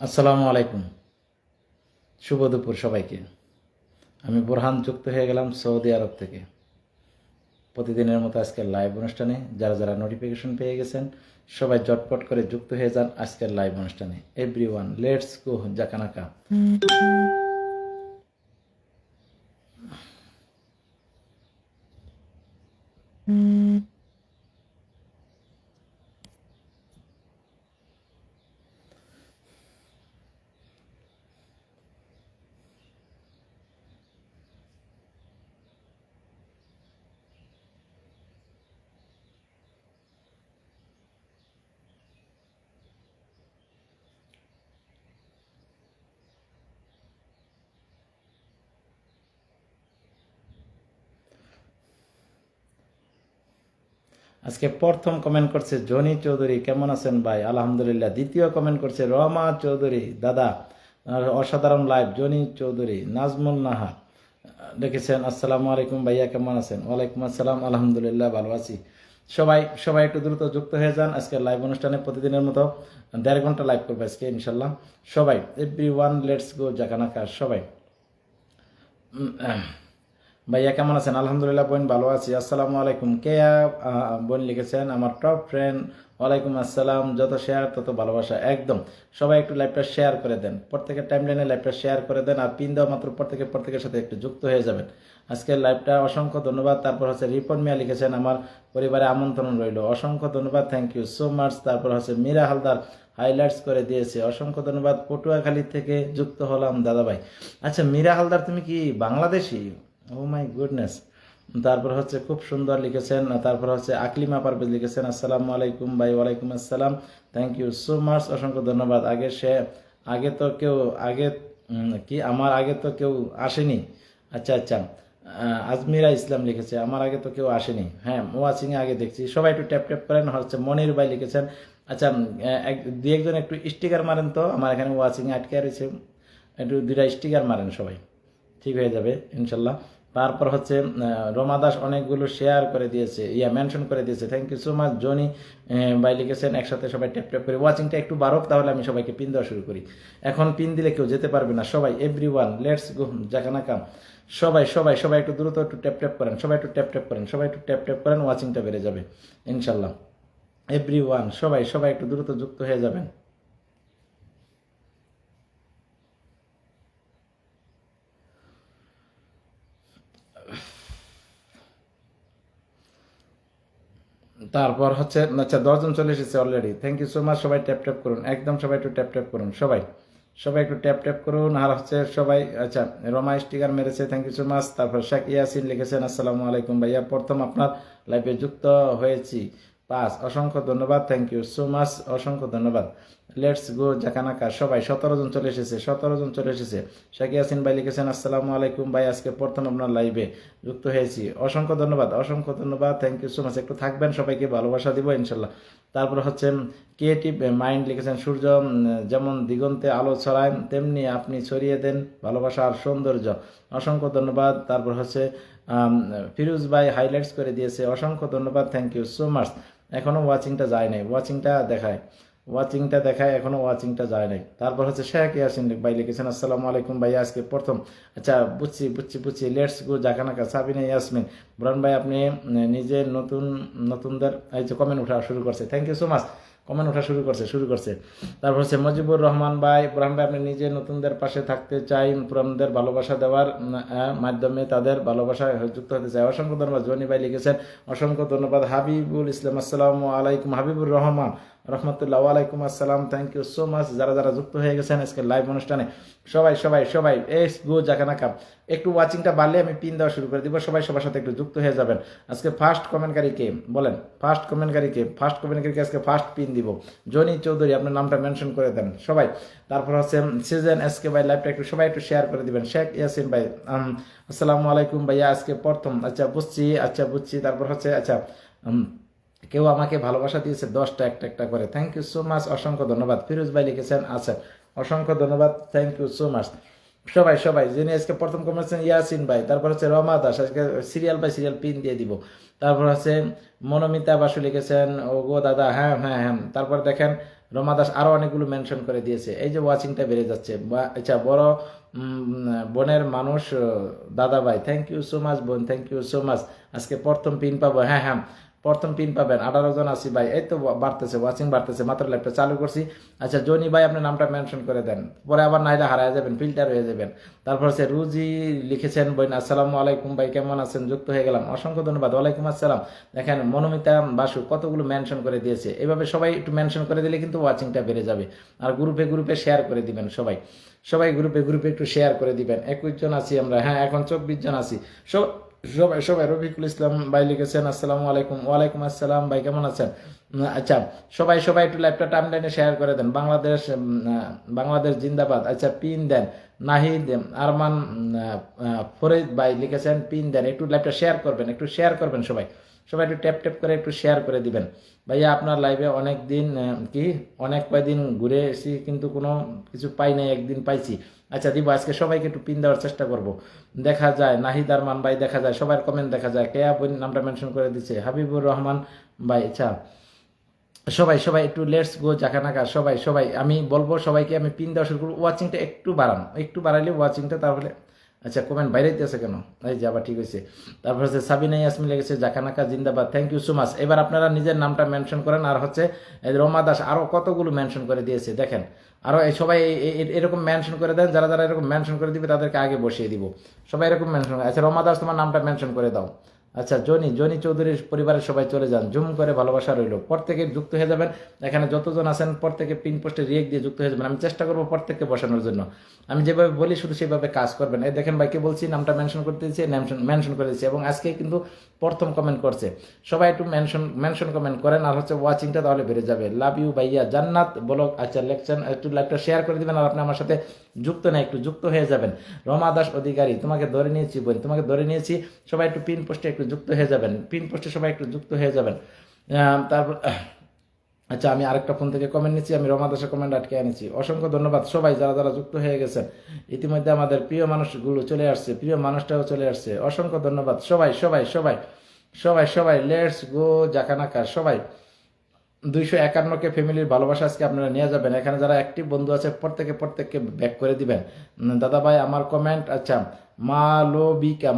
আসসালামু আলাইকুম, শুভ দুপুর সবাইকে। আমি বোরহান যুক্ত হয়ে গেলাম সৌদি আরব থেকে। প্রতিদিনের মতো আজকের লাইভ অনুষ্ঠানে যারা যারা নোটিফিকেশন পেয়ে গেছেন সবাই জটপট করে যুক্ত হয়ে যান আজকের লাইভ অনুষ্ঠানে। এভরিওয়ান লেটস গো জাকানাকা। আজকে প্রথম কমেন্ট করছে জনি চৌধুরী, কেমন আছেন ভাই? আলহামদুলিল্লাহ। দ্বিতীয় কমেন্ট করছে রহমা চৌধুরী, দাদা অসাধারণ লাইভ। জনি চৌধুরী, নাজমুল নাহার লিখেছেন আসসালামু আলাইকুম ভাইয়া, কেমন আছেন? ওয়ালাইকুম আসসালাম, আলহামদুলিল্লাহ ভালো আছি। সবাই সবাই একটু দ্রুত যুক্ত হয়ে যান আজকের লাইভ অনুষ্ঠানে। প্রতিদিনের মতো 1.5 ঘন্টা লাইভ করবো আজকে ইনশাল্লাহ। সবাই এভরিওয়ান লেটস গো জাকানাকা। সবাই ভাইয়া কেমন আছেন? আলহামদুলিল্লাহ বোন ভালো আছি। আসসালামু আলাইকুম। কে বোন লিখেছেন? আমার টপ ফ্রেন্ড। ওয়ালাইকুম আসসালাম। যত শেয়ার তত ভালোবাসা। একদম সবাই একটু লাইভটা শেয়ার করে দেন, প্রত্যেকের টাইম লাইনে লাইভটা শেয়ার করে দেন, আর পিন দেওয়া মাত্র প্রত্যেকের সাথে একটু যুক্ত হয়ে যাবেন আজকের লাইভটা। অসংখ্য ধন্যবাদ। তারপর হচ্ছে রিপন মিয়া লিখেছেন আমার পরিবারে আমন্ত্রণ রইল, অসংখ্য ধন্যবাদ, থ্যাংক ইউ সো মাচ। তারপর হচ্ছে মীরা হালদার হাইলাইটস করে দিয়েছে, অসংখ্য ধন্যবাদ। পটুয়াখালী থেকে যুক্ত হলাম দাদাভাই। আচ্ছা মীরা হালদার, তুমি কি বাংলাদেশি? ও মাই গুডনেস। তারপর হচ্ছে খুব সুন্দর লিখেছেন। তারপর হচ্ছে আকলিমা পারভেজ লিখেছেন আসসালামু আলাইকুম ভাই। ওয়ালাইকুম আসসালাম, থ্যাংক ইউ সো মাচ, অসংখ্য ধন্যবাদ। আগে তো কেউ আগে কি আমার আগে তো কেউ আসেনি। আচ্ছা আচ্ছা, আজমিরা ইসলাম লিখেছে আমার আগে তো কেউ আসেনি। হ্যাঁ, ওয়াচিংয়ে আগে দেখছি। সবাই একটু ট্যাপ ট্যাপ করেন। হচ্ছে মনির ভাই লিখেছেন। আচ্ছা, দুই একজন একটু স্টিকার মারেন তো, আমার এখানে ওয়াচিংয়ে আটকে রয়েছে। একটু 2টা স্টিকার মারেন সবাই, ঠিক হয়ে যাবে ইনশাল্লাহ। তারপর হচ্ছে রমা দাস অনেকগুলো শেয়ার করে দিয়েছে, মেনশন করে দিয়েছে, thank you so much. Jony ভাই লিখেছেন একসাথে সবাই ট্যাপ ট্যাপ করে ওয়াচিংটা একটু বাড়ক, তাহলে আমি সবাইকে পিন দেওয়া শুরু করি। এখন পিন দিলে কেউ যেতে পারবে না। সবাই এভরিওয়ান লেটস গো জাকানাকা। সবাই সবাই সবাই একটু দ্রুত একটু ট্যাপ ট্যাপ করেন, সবাই একটু ট্যাপ ট্যাপ করেন, সবাই একটু ট্যাপ ট্যাপ করেন, ওয়াচিংটা বেড়ে যাবে ইনশাল্লাহ। এভরিওয়ান সবাই সবাই একটু দ্রুত যুক্ত হয়ে যাবেন। তারপর হচ্ছে আচ্ছা 10 জন চলে এসেছে already, thank you so much. সবাই ট্যাপ ট্যাপ করুন, একদম সবাই একটু ট্যাপ ট্যাপ করুন, সবাই সবাই একটু ট্যাপ ট্যাপ করুন। আর হচ্ছে সবাই আচ্ছা রমা স্টিকার মেরেছে, থ্যাংক ইউ সো মাচ। তারপর শেখ ইয়াসিন লিখেছেন আসসালামু আলাইকুম ভাইয়া, প্রথম আপনার লাইভে যুক্ত হয়েছি, পাস, অসংখ্য ধন্যবাদ, থ্যাংক ইউ সো মাচ, অসংখ্য ধন্যবাদ। লেটস গো জাকানাকা। সবাই 17 জন চলে এসেছে, 17 জন চলে এসেছে। শেখ ইয়াসিন ভাই লিখেছেন আসসালামু আলাইকুম ভাই, আজকে প্রথম আপনার লাইভে যুক্ত হয়েছি, অসংখ্য ধন্যবাদ, অসংখ্য ধন্যবাদ, থ্যাংক ইউ সো মাচ। একটু থাকবেন, সবাইকে ভালোবাসা দিব ইনশাল্লাহ। তারপর হচ্ছে ক্রিয়েটিভ মাইন্ড লিখেছেন সূর্য যেমন দিগন্তে আলো ছড়ায় তেমনি আপনি ছড়িয়ে দেন ভালোবাসা আর সৌন্দর্য, অসংখ্য ধন্যবাদ। তারপর হচ্ছে ফিরোজ ভাই হাইলাইটস করে দিয়েছে, অসংখ্য ধন্যবাদ, থ্যাংক ইউ সো মাচ। এখনও ওয়াচিংটা যায় নাই, ওয়াচিংটা দেখায় এখনো ওয়াচিংটা যায় নাই। তারপর হচ্ছে শেখ ইয়াসিন ভাই লিখেছেন আসসালামু আলাইকুম ভাইয়া, আজকে প্রথম। আচ্ছা বুঝছি লেটস গো জাকানাকা। সাবিনা ইয়াসমিন, বুরহান ভাই আপনি নিজে নতুনদের এই যে কমেন্ট উঠা শুরু করছে, thank you so much. Comment ওঠা শুরু করছে। তারপর হচ্ছে মজিবুর রহমান ভাই, বুরহান ভাই আপনি নিজে নতুনদের পাশে থাকতে চাই, পুরানদের ভালোবাসা দেওয়ার মাধ্যমে তাদের ভালোবাসা যুক্ত হতে চাই, অসংখ্য ধন্যবাদ। জনি ভাই লিখেছেন অসংখ্য ধন্যবাদ। হাবিবুল ইসলাম আসসালামু আলাইকুম। হাবিবুর রহমান রহমতুল্লাহ, ওয়ালাইকুম আসসালাম, থ্যাংক ইউ সো মাচ। যারা যারা যুক্ত হয়ে গেছেন আজকে লাইভ অনুষ্ঠানে সবাই সবাই সবাই এস গো জাকানাকা। একটু ওয়াচিংটা বাড়লে আমি পিন দেওয়া শুরু করে দিব, সবাই সবার সাথে একটু যুক্ত হয়ে যাবেন। আজকে ফার্স্ট কমেন্টকারী কে বলেন? ফার্স্ট কমেন্টকারীকে আজকে ফার্স্ট পিন দিব। জনি চৌধুরী, আপনার নামটা মেনশন করে দেন সবাই। তারপর হচ্ছে সিজন এসকে ভাই, লাইভটা একটু সবাই একটু শেয়ার করে দিবেন। শেখ ইয়াসিন ভাই আসসালামু আলাইকুম ভাইয়া, আজকে প্রথম। আচ্ছা বুঝছি। তারপর হচ্ছে আচ্ছা কেউ আমাকে ভালোবাসা দিয়েছে 10টা একটা একটা করে, থ্যাংক ইউ সো মাচ, অসংখ্য ধন্যবাদ। ফিরোজ ভাই লিখেছেন আচ্ছা, অসংখ্য ধন্যবাদ, থ্যাংক ইউ সো মাচ। সবাই সবাই যিনি আজকে প্রথম কমেন্ট করেছেন ইয়াসিন ভাই, তারপর হচ্ছে রমা দাস, আজকে সিরিয়াল বাই সিরিয়াল পিন দিয়ে দিব। তারপর হচ্ছে মনোমিতা বাসু লিখেছেন ও গো দাদা, হ্যাঁ হ্যাঁ হ্যাঁ। তারপর দেখেন রমা দাস আরো অনেকগুলো মেনশন করে দিয়েছে, এই যে ওয়াচিংটা বেড়ে যাচ্ছে। আচ্ছা বড় বোনের মানুষ দাদা ভাই, থ্যাংক ইউ সো মাচ বোন, থ্যাংক ইউ সো মাচ। আজকে প্রথম পিন পাবো, হ্যাঁ হ্যাঁ প্রথম পিন পাবেন। 18 জন আছি ভাই, এই তো বাড়তেছে, ওয়াচিং বাড়তেছে, মাত্র লাইভটা চালু করছি। আচ্ছা জনি ভাই আপনার নামটা মেনশন করে দেন, পরে আবার নাইলে হারায় যাবেন, ফিল্টার হয়ে যাবেন। তারপর হচ্ছে রুজি লিখেছেন বোন, আসসালামু আলাইকুম ভাই, কেমন আছেন, যুক্ত হয়ে গেলাম, অসংখ্য ধন্যবাদ। ওয়ালাইকুম আসসালাম। দেখেন মনোমিতা বাসু কতগুলো মেনশন করে দিয়েছে, এভাবে সবাই একটু মেনশন করে দিলে কিন্তু ওয়াচিংটা বেড়ে যাবে। আর গ্রুপে গ্রুপে শেয়ার করে দিবেন সবাই, সবাই গ্রুপে গ্রুপে একটু শেয়ার করে দিবেন। 21 জন আছি আমরা, হ্যাঁ এখন 24 জন আছি। সবাই সবাই রফিকুল ইসলাম ভাই লিখেছেন আসসালামু আলাইকুম। ওয়ালাইকুম আসসালাম ভাই, কেমন আছেন? আচ্ছা সবাই সবাই একটু লাইভটা টাইমলাইনে শেয়ার করে দেন। বাংলাদেশ বাংলাদেশ জিন্দাবাদ। আচ্ছা পিন দেন। নাহিদ আরমান ফরিদ ভাই লিখেছেন পিন দেন, একটু লাইভটা শেয়ার করবেন, একটু শেয়ার করবেন সবাই, সবাই একটু ট্যাপ ট্যাপ করে একটু শেয়ার করে দিবেন। ভাইয়া আপনার লাইভে অনেক দিন অনেক কয়দিন ঘুরে এসেছি কিন্তু কোনো কিছু পাই নাই, একদিন পাইছি। আচ্ছা দিব, আজকে সবাইকে একটু পিন দেওয়ার চেষ্টা করব। দেখা যায় নাহিদ আরমান ভাই, দেখা যায় সবার কমেন্ট দেখা যায়। কেয়া বোন নামটা মেনশন করে দিচ্ছে, হাবিবুর রহমান ভাই। আচ্ছা সবাই সবাই একটু লেটস গো জাকানাকা, সবাই সবাই আমি বলবো সবাইকে আমি পিন দেওয়া শুরু করবো। ওয়াচিংটা একটু বাড়ান, একটু বাড়াইলে ওয়াচিংটা, তাহলে আচ্ছা কমেন্ট বাইরেতে আছে কেন, এই যে আবার ঠিক হয়েছে। তারপর হচ্ছে সাবিনা ইয়াসমিন লেগেছে জাকানাকা জিন্দাবাদ, থ্যাংক ইউ সো মাচ। এবার আপনারা নিজের নামটা মেনশন করেন। আর হচ্ছে রমা দাস আরও কতগুলো মেনশন করে দিয়েছে দেখেন, আরও সবাই এরকম মেনশন করে দেন, যারা যারা এরকম মেনশন করে দিবে তাদেরকে আগে বসিয়ে দিব। সবাই এরকম মেনশন। আচ্ছা রমা দাস তোমার নামটা মেনশন করে দাও। আচ্ছা জনি জনি চৌধুরীর পরিবারের সবাই চলে যান, জুম করে ভালোবাসা রইল, প্রত্যেকে যুক্ত হয়ে যাবেন। এখানে যতজন আছেন প্রত্যেকে পিন পোস্টে রিয়েক্ট দিয়ে যুক্ত হয়ে যাবেন। আমি চেষ্টা করবো প্রত্যেককে বসানোর জন্য, আমি যেভাবে বলি শুধু সেভাবে কাজ করবেন। এই দেখেন ভাইকে বলছি নামটা মেনশন করতে দিচ্ছি, মেনশন করে দিচ্ছি, এবং আজকে কিন্তু প্রথম কমেন্ট করছে। সবাই একটু মেনশন কমেন্ট করেন, আর হচ্ছে ওয়াচিংটা তাহলে বেড়ে যাবে। লাভ ইউ ভাইয়া জান্নাত বলো। আচ্ছা লেকচার একটু লাইভটা শেয়ার করে দিবেন, আর আপনি আমার সাথে যুক্ত না একটু যুক্ত হয়ে যাবেন। রমা দাস অধিকারী, তোমাকে ধরে নিয়েছি বোন, তোমাকে ধরে নিয়েছি। সবাই একটু পিন পোস্টে একটু যুক্ত হয়ে যাবেন, পিন পোস্টে সবাই একটু যুক্ত হয়ে যাবেন। তারপর আচ্ছা আমি আরেকটা ফোন থেকে কমেন্ট নিচ্ছি, আমি রমা দাসের কমেন্ট আটকে এনেছি। অসংখ্য ধন্যবাদ সবাই যারা যারা যুক্ত হয়ে গেছেন। ইতিমধ্যে আমাদের প্রিয় মানুষগুলো চলে আসছে, প্রিয় মানুষটাও চলে আসছে। অসংখ্য ধন্যবাদ সবাই সবাই সবাই সবাই সবাই লেটস গো জাকানাকা। সবাই 251কে ফ্যামিলির ভালোবাসা আজকে আপনারা নিয়ে যাবেন। এখানে যারা অ্যাক্টিভ বন্ধু আছে প্রত্যেককে ব্যাক করে দিবেন। দাদা ভাই আমার কমেন্ট, আচ্ছা মালবিকা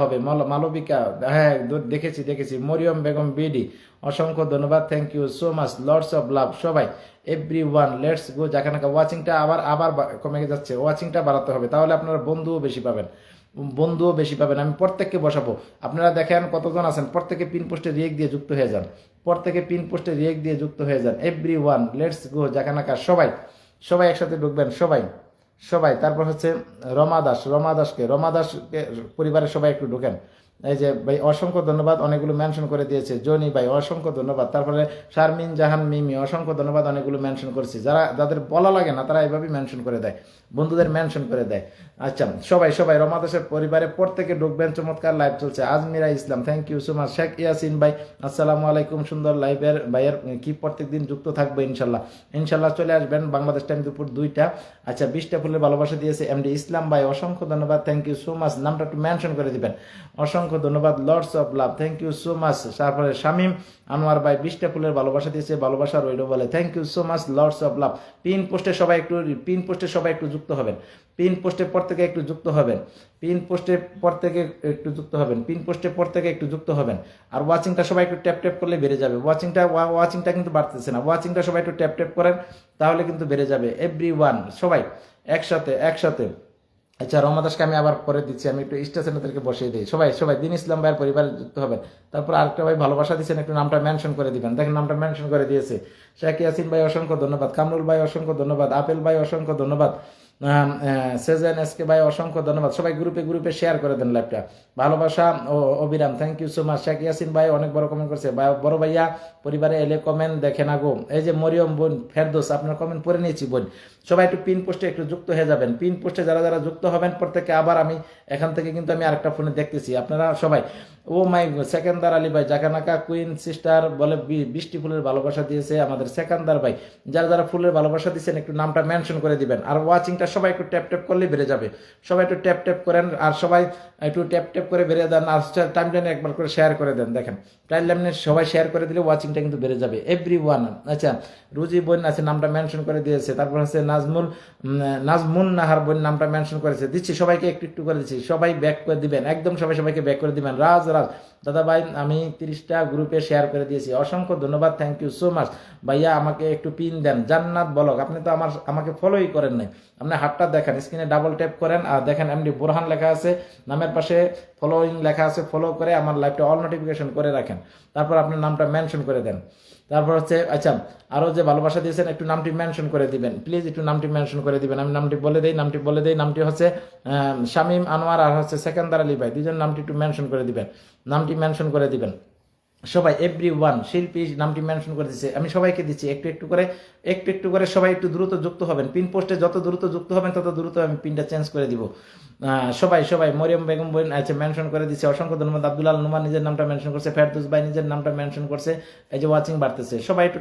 হবে, মালবিকা, হ্যাঁ দেখেছি। মরিয়ম বেগম বিডি, অসংখ্য ধন্যবাদ, thank you so much, loads of love সবাই এভরিওয়ান। Let's go জাকানাকা। ওয়াচিংটা আবার কমে যাচ্ছে, ওয়াচিংটা বাড়াতে হবে, তাহলে আপনারা বন্ধুও বেশি পাবেন, আমি প্রত্যেককে বসাবো। আপনারা দেখেন কতজন আছেন, প্রত্যেকে পিন পোস্টে রিয়েক্ট দিয়ে যুক্ত হয়ে যান, প্রত্যেকে পিন পোস্টে রিয়েক্ট দিয়ে যুক্ত হয়ে যান। এভরিওয়ান লেটস গো জাকানাকা। সবাই সবাই একসাথে ঢুকবেন সবাই সবাই। তারপর হচ্ছে রমা দাসকে পরিবারের সবাই একটু ঢুকেন। এই যে ভাই অসংখ্য ধন্যবাদ, অনেকগুলো মেনশন করে দিয়েছে। জনি ভাই অসংখ্য ধন্যবাদ। তারপরে শারমিন জাহান মিমি, অসংখ্য ধন্যবাদ, অনেকগুলো মেনশন করেছি। যাদের বলা লাগে না তারা এইভাবেই মেনশন করে দেয়, বন্ধুদের মেনশন করে দেয়। আচ্ছা সবাই রমা দাসের পরিবারে প্রত্যেকে ঢুকবেন। চমৎকার লাইভ চলছে। Ajmira Islam, thank you so much. Sheikh Yasin ভাই আসসালামু আলাইকুম, সুন্দর লাইভের ভাইয়ের কি প্রত্যেক দিন যুক্ত থাকবে ইনশাল্লাহ চলে আসবেন বাংলাদেশ টাইম দুপুর 2টা। আচ্ছা 20টা ফুলের ভালোবাসা দিয়েছে এমডি ইসলাম ভাই, অসংখ্য ধন্যবাদ, থ্যাংক ইউ সো মাচ। নামটা একটু মেনশন করে দিবেন, অসংখ্য ধন্যবাদ। Loads of love, thank you so much. তারপরে শামীম আনোয়ার ভাই 20টা ফুলের ভালোবাসা দিয়েছে, ভালোবাসা রইল বলে, thank you so much, loads of love. Pin পোস্টে সবাই একটু যুক্ত হবেন, পিন পোস্টে প্রত্যেকে একটু যুক্ত হবেন, আর ওয়াচিংটা সবাই একটু ট্যাপ ট্যাপ করলে বেড়ে যাবে। ওয়াচিংটা কিন্তু বাড়তেছে না, ওয়াচিংটা সবাই একটু ট্যাপ ট্যাপ করেন, তাহলে কিন্তু বেড়ে যাবে। এভরিওয়ান সবাই একসাথে। আচ্ছা রমা দাসকে আমি আবার পরে দিচ্ছি, আমি একটু স্টেশনদেরকে বসিয়ে দিই। সবাই দিন ইসলাম ভাইয়ের পরিবারে যুক্ত হবেন। তারপর আরেকটা ভাই ভালোবাসা দিচ্ছেন, একটু নামটা মেনশন করে দিবেন। দেখেন নামটা মেনশন করে দিয়েছে। শেখ ইয়াসিন ভাই অসংখ্য ধন্যবাদ, কামরুল ভাই অসংখ্য ধন্যবাদ, আপেল ভাই অসংখ্য ধন্যবাদ, সেজেন এসকে ভাই অসংখ্য ধন্যবাদ। সবাই গ্রুপে শেয়ার করে দেন লাইভটা। ভালোবাসা ও অবিরাম, thank you so much. Sheikh Yasin ভাই অনেক বড় কমেন্ট করছে, বড় ভাইয়া পরিবারে এলে কমেন্ট দেখে না গো। এই যে মরিয়ম বোন ফেরদোস, আপনার কমেন্ট পড়ে নিয়েছি বোন। সবাই একটু পিন পোস্টে একটু যুক্ত হয়ে যাবেন। পিন পোস্টে যারা যারা যুক্ত হবেন প্রত্যেকে, আবার আমি এখান থেকে কিন্তু আমি আরেকটা ফোনে দেখতেছি, আপনারা সবাই ও মাই সেকেন্দার আলী ভাই, জাকানাকা কুইন সিস্টার বলে 20টি ফুলের ভালোবাসা দিয়েছে আমাদের সেকেন্দার ভাই। যারা যারা ফুলের ভালোবাসা দিচ্ছেন একটু নামটা মেনশন করে দিবেন। আর ওয়াচিংটা সবাই একটু ট্যাপ ট্যাপ করলে বেড়ে যাবে, সবাই একটু ট্যাপ ট্যাপ করেন, আর সবাই একটু ট্যাপ ট্যাপ করে বেড়ে দেন, আর টাইম লাইনে একবার করে শেয়ার করে দেন। দেখেন টাইম লাইনে সবাই শেয়ার করে দিলে ওয়াচিংটা কিন্তু বেড়ে যাবে এভরি ওয়ান। আচ্ছা রুজি বোন আছে, নামটা মেনশন করে দিয়েছে। তারপর হচ্ছে নাজমুন নাহার বোন নামটা মেনশন করেছে। দিচ্ছি সবাইকে একটু একটু করে দিচ্ছি, সবাই ব্যাক করে দিবেন, একদম সবাই সবাইকে ব্যাক করে দিবেন। রাজ দাদা ভাই আমি 30টা গ্রুপে শেয়ার করে দিয়েছি, অসংখ্য ধন্যবাদ, থ্যাংক ইউ সো মাচ। ভাইয়া আমাকে একটু পিন দেন। জান্নাত বলক, আপনি তো আমাকে ফলোই করেন নাই, আপনি হাতটা দেখেন, স্ক্রিনে ডাবল ট্যাপ করেন আর দেখেন এমডি বোরহান লেখা আছে, নামের পাশে ফলোইং লেখা আছে, ফলো করে আমার লাইভটা অল নোটিফিকেশন করে রাখেন, তারপর আপনার নামটা মেনশন করে দেন। তারপর হচ্ছে আচ্ছা আরও যে ভালোবাসা দিয়েছেন একটু নামটি মেনশন করে দিবেন প্লিজ, একটু নামটি মেনশন করে দিবেন। আমি নামটি বলে দিই, নামটি হচ্ছে শামীম আনোয়ার আর হচ্ছে সেকেন্দার আলী ভাই, দুজন নামটি একটু মেনশন করে দিবেন, নামটি মেনশন করে দিবেন সবাই। এভরি ওয়ান শিল্পী নামটি মেনশন করে দিচ্ছে, আমি সবাইকে দিচ্ছি একটু একটু করে সবাই একটু দ্রুত যুক্ত হবেন। পিন পোস্টে যত দ্রুত যুক্ত হবেন তত দ্রুত আমি পিনটা চেঞ্জ করে দিব। সবাই মরিয়ম বেগম বোন আছে মেনশন করে দিচ্ছে, অসংখ্য ধন্যবাদ। আব্দুল আল নুমান নিজের নামটা মেনশন করছে, ফেরদৌস ভাই নিজের নামটা মেনশন করছে, এই যে ওয়াচিং বাড়তেছে, সবাই একটু